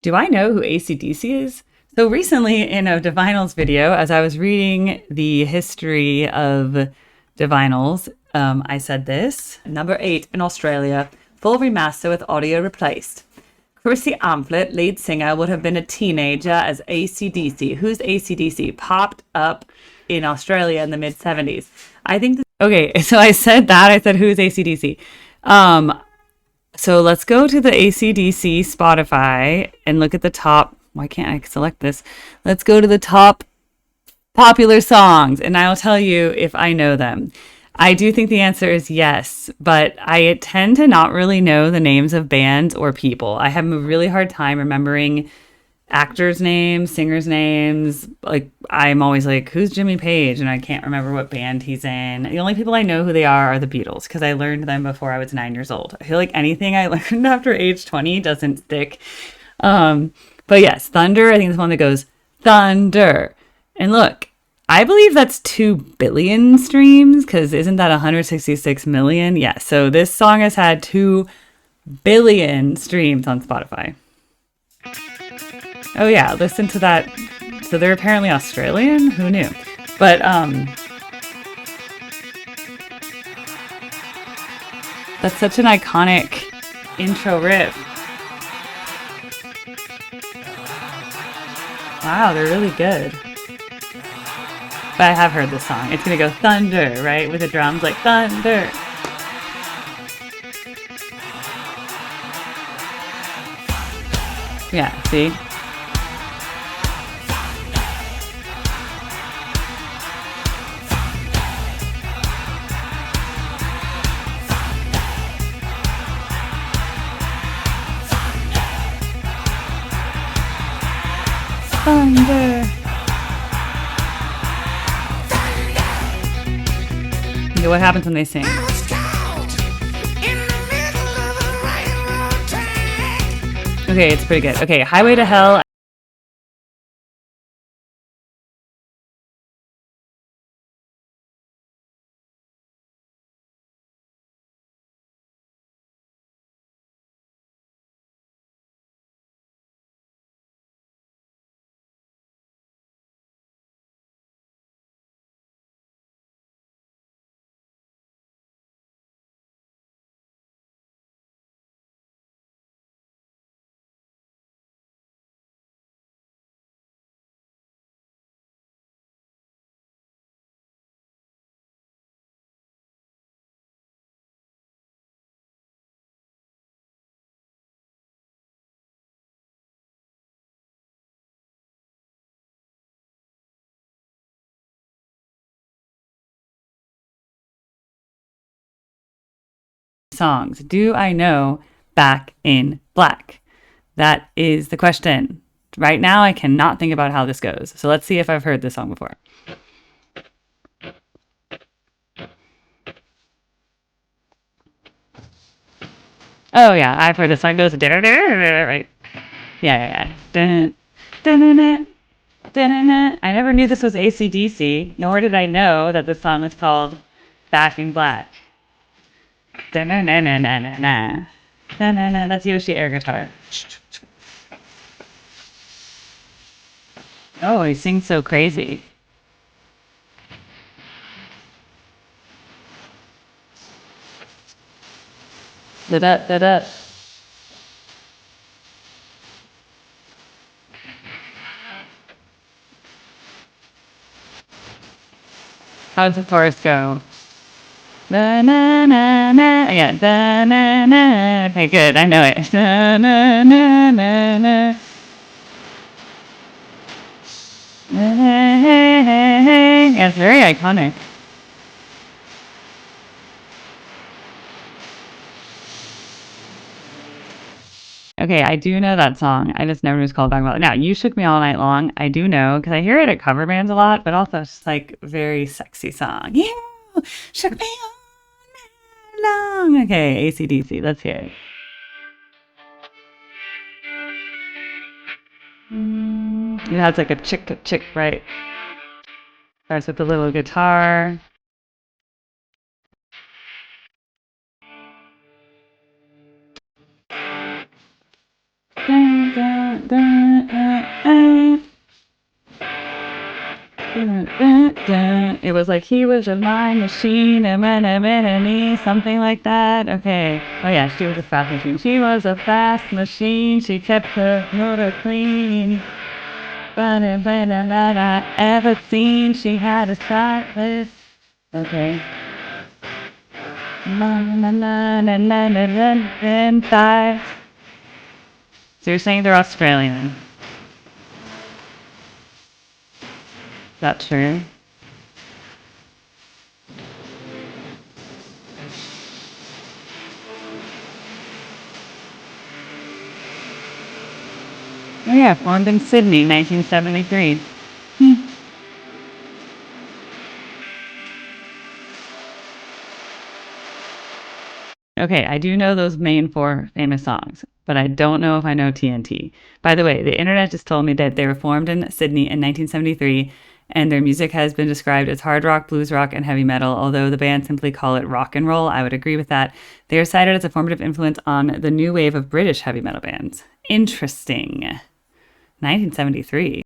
Do I know who AC/DC is? So recently in a Divinals video, as I was reading the history of Divinals, I said this. Number 8 in Australia, full remaster with audio replaced. Chrissy Amphlett, lead singer, would have been a teenager as AC/DC. Who's AC/DC? Popped up in Australia in the mid 70s. I think. Okay, so I said that. I said, who's AC/DC? So let's go to the AC/DC Spotify and look at the top. Why can't I select this? Let's go to the top popular songs, and I'll tell you if I know them. I do think the answer is yes, but I tend to not really know the names of bands or people. I have a really hard time remembering actors' names, singers' names. Like, I'm always like, who's Jimmy Page? And I can't remember what band he's in. The only people I know who they are the Beatles, because I learned them before I was 9 years old. I feel like anything I learned after age 20 doesn't stick. But yes, Thunder, I think is the one that goes, Thunder. And look, I believe that's 2 billion streams, because isn't that 166 million? Yeah, so this song has had 2 billion streams on Spotify. Oh yeah, listen to that. So they're apparently Australian? Who knew? But that's such an iconic intro riff. Wow, they're really good. But I have heard this song. It's gonna go thunder, right? With the drums like thunder. Yeah, see? Thunder. Okay, what happens when they sing? Okay, it's pretty good. Okay, Highway to Hell. Songs do I know Back in Black? That is the question. Right now, I cannot think about how this goes. So let's see if I've heard this song before. Oh yeah, I've heard this song. It goes right. Yeah. Dun, dun, dun, dun, dun, dun. I never knew this was AC/DC, nor did I know that the song was called Back in Black. Dun, dun, dun, dun, dun, dun, dun. Dun, dun, dun. That's Yoshi air guitar. Oh, he sings so crazy. Da da da da. How does the chorus go? Na na na na. Yeah. Da na na. Okay, good. I know it. Na na na na na. Yeah, it's very iconic. Okay, I do know that song. I just never was called back about it. Now, You Shook Me All Night Long. I do know because I hear it at cover bands a lot, but also it's just like very sexy song. Yeah, shook me all night long. Okay, AC/DC. Let's hear it. It has like a chick, right? Starts with a little guitar. It was like he was a mind machine, something like that. Okay. Oh yeah, she was a fast machine. She was a fast machine. She kept her motor clean. Ever seen she had a stylist? Okay. So you're saying they're Australian? Is that true? Oh yeah, formed in Sydney, 1973. Okay, I do know those main four famous songs, but I don't know if I know TNT. By the way, the internet just told me that they were formed in Sydney in 1973, and their music has been described as hard rock, blues rock, and heavy metal, although the band simply call it rock and roll. I would agree with that. They are cited as a formative influence on the new wave of British heavy metal bands. Interesting. 1973.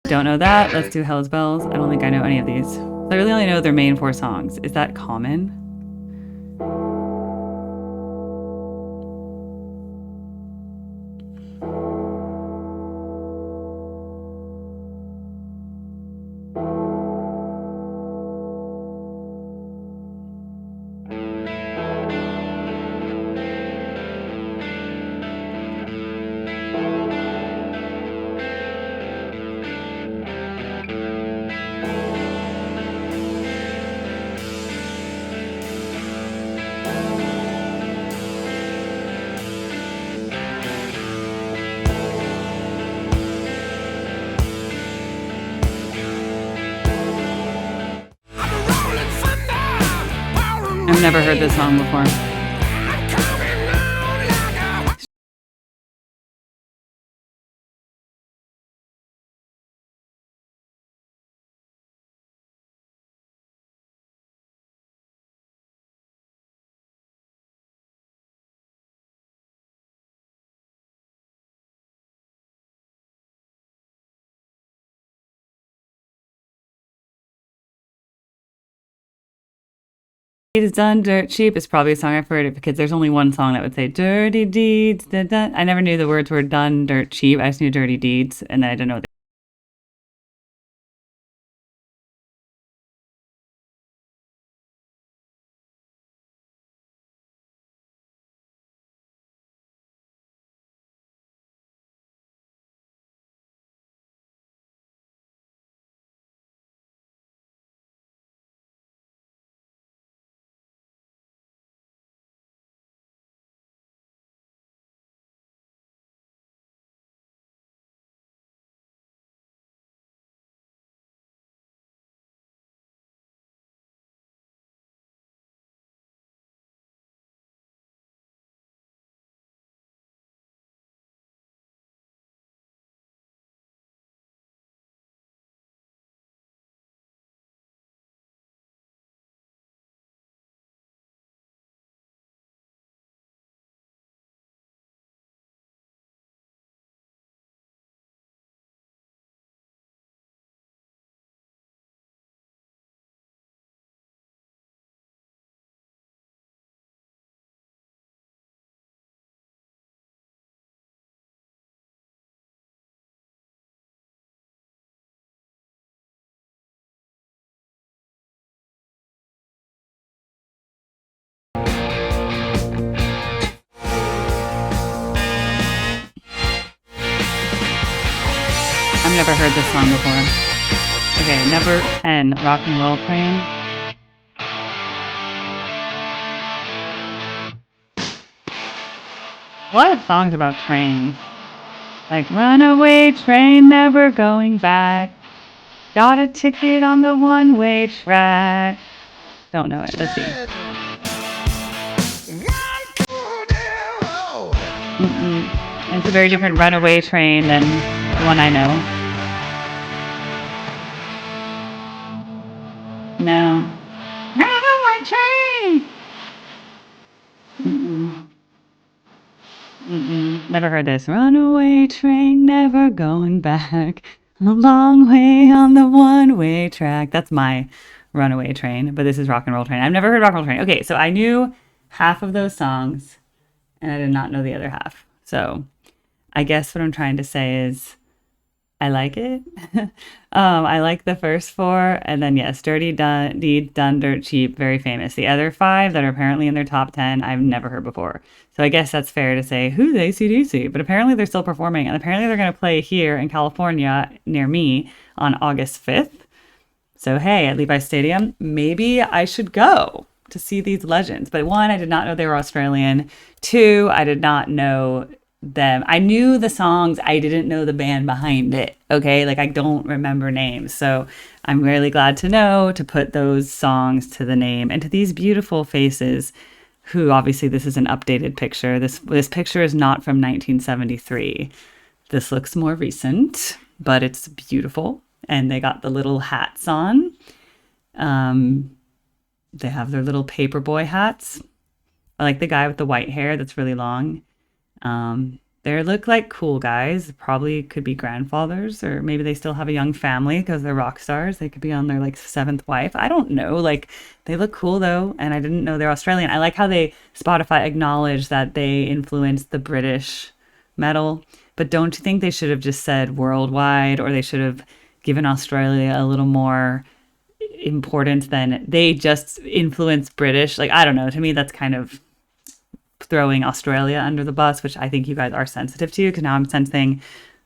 Don't know that. Let's do Hell's Bells. I don't think I know any of these. I really only know their main four songs. Is that common? I've never heard this song before. It's done dirt cheap is probably a song I've heard it because there's only one song that would say dirty deeds. Dun, dun. I never knew the words were done dirt cheap. I just knew dirty deeds, and then I didn't know. I've never heard this song before. Okay, number 10, Rock and Roll Train. A lot of songs about trains. Like, runaway train, never going back. Got a ticket on the one-way track. Don't know it. Let's see. It's a very different runaway train than the one I know. No. Runaway train! Never heard this. Runaway train, never going back. A long way on the one-way track. That's my runaway train, but this is rock and roll train. I've never heard rock and roll train. Okay, so I knew half of those songs, and I did not know the other half. So I guess what I'm trying to say is I like it. I like the first four, and then yes, Dirty Deed Done Dirt Cheap, very famous. The other five that are apparently in their top 10, I've never heard before. So I guess that's fair to say, who's AC/DC? But apparently they're still performing, and apparently they're going to play here in California near me on August 5th. So hey, at Levi's Stadium, maybe I should go to see these legends. But one, I did not know they were Australian. Two, I did not know them. I knew the songs, I didn't know the band behind it. Okay, like I don't remember names. So I'm really glad to know to put those songs to the name and to these beautiful faces who obviously this is an updated picture. This picture is not from 1973. This looks more recent, but it's beautiful. And they got the little hats on. They have their little paperboy hats. I like the guy with the white hair that's really long. They look like cool guys. Probably could be grandfathers, or maybe they still have a young family because they're rock stars. They could be on their like seventh wife. I don't know. Like they look cool though, and I didn't know they're Australian. I like how they Spotify acknowledged that they influenced the British metal, but don't you think they should have just said worldwide, or they should have given Australia a little more importance than they just influenced British? Like I don't know. To me, that's kind of throwing Australia under the bus, which I think you guys are sensitive to, because now I'm sensing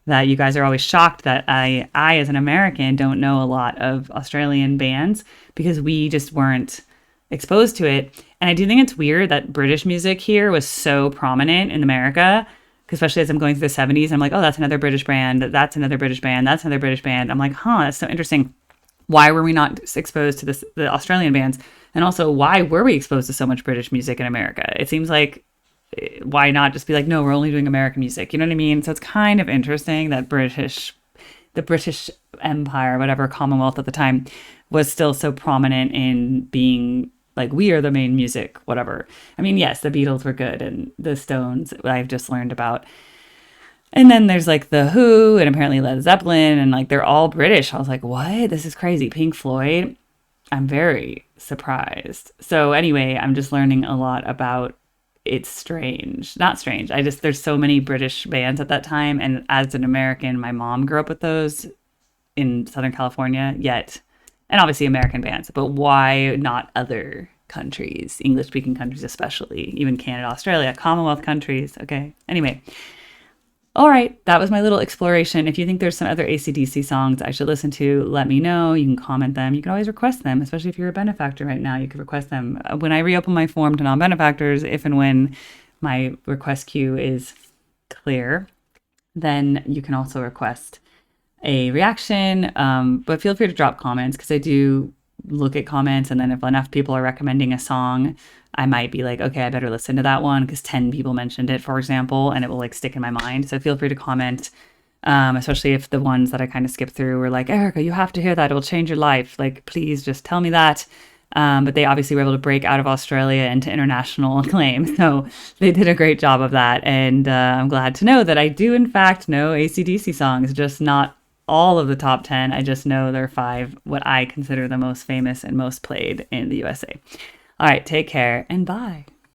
that you guys are always shocked that I as an American don't know a lot of Australian bands because we just weren't exposed to it. And I do think it's weird that British music here was so prominent in America, especially as I'm going through the 70s. I'm like, oh, that's another British band, that's another British band, that's another British band. I'm like, huh, that's so interesting. Why were we not exposed to the Australian bands? And also, why were we exposed to so much British music in America? It seems like, why not just be like, no, we're only doing American music? You know what I mean? So it's kind of interesting that the British Empire, whatever, Commonwealth at the time, was still so prominent in being like, we are the main music, whatever. I mean, yes, the Beatles were good, and the Stones, I've just learned about. And then there's like The Who and apparently Led Zeppelin, and like they're all British. I was like, what? This is crazy. Pink Floyd. I'm very surprised. So anyway, I'm just learning a lot about it's strange. Not strange. There's so many British bands at that time. And as an American, my mom grew up with those in Southern California, and obviously American bands, but why not other countries, English speaking countries, especially, even Canada, Australia, Commonwealth countries. Okay. Anyway. All right, that was my little exploration. If you think there's some other AC/DC songs I should listen to, let me know. You can comment them. You can always request them, especially if you're a benefactor right now. You can request them. When I reopen my form to non-benefactors, if and when my request queue is clear, then you can also request a reaction. But feel free to drop comments, because I do look at comments, and then if enough people are recommending a song, I might be like, okay, I better listen to that one because 10 people mentioned it, for example, and it will like stick in my mind. So feel free to comment, especially if the ones that I kind of skip through were like, Erica, you have to hear that. It will change your life. Like, please just tell me that. But they obviously were able to break out of Australia into international acclaim. So they did a great job of that. And I'm glad to know that I do, in fact, know AC/DC songs, just not all of the top 10. I just know there are 5, what I consider the most famous and most played in the USA. All right, take care and bye.